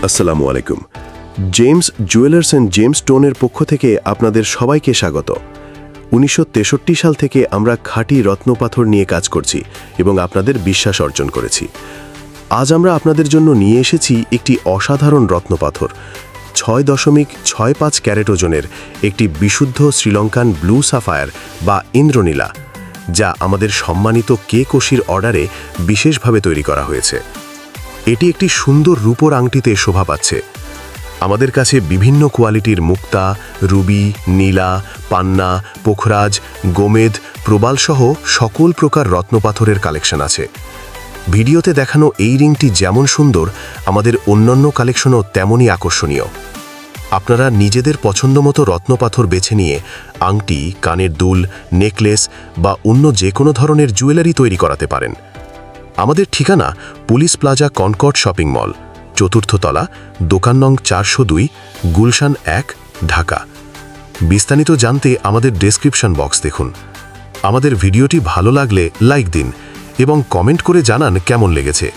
আসসালামু আলাইকুম। James jewellers and James স্টোনের পক্ষ থেকে আপনাদের সবাইকে স্বাগত। 1963 সাল থেকে আমরা খাঁটি রত্নপাথর নিয়ে কাজ করছি এবং আপনাদের বিশ্বাস অর্জন করেছি। আজ আমরা আপনাদের জন্য নিয়ে এসেছি একটি অসাধারণ রত্নপাথর, 6.65 ক্যারেট ওজনের একটি বিশুদ্ধ শ্রীলঙ্কান ব্লু সাফায়ার বা ইন্দ্রনীলা, যা আমাদের সম্মানিত কে কোশির অর্ডারে বিশেষভাবে তৈরি করা হয়েছে। এটি একটি সুন্দর রূপোর আংটিতে শোভা পাচ্ছে। আমাদের কাছে বিভিন্ন কোয়ালিটির মুক্তা, রুবি, নীলা, পান্না, পোখরাজ, গোমেদ, প্রবালসহ সকল প্রকার রত্নপাথরের কালেকশন আছে। ভিডিওতে দেখানো এই রিংটি যেমন সুন্দর, আমাদের অন্যান্য কালেকশনও তেমনই আকর্ষণীয়। আপনারা নিজেদের পছন্দমতো রত্নপাথর বেছে নিয়ে আংটি, কানের দুল, নেকলেস বা অন্য যে কোনো ধরনের জুয়েলারি তৈরি করাতে পারেন। আমাদের ঠিকানা Police Plaza Concord shopping mall, 4th তলা, দোকান নং 402, গুলশান 1, ঢাকা। বিস্তারিত জানতে আমাদের ডেসক্রিপশন বক্স দেখুন। আমাদের ভিডিওটি ভালো লাগলে লাইক দিন এবং কমেন্ট করে জানান কেমন লেগেছে।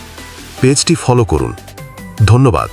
পেজটি ফলো করুন। ধন্যবাদ।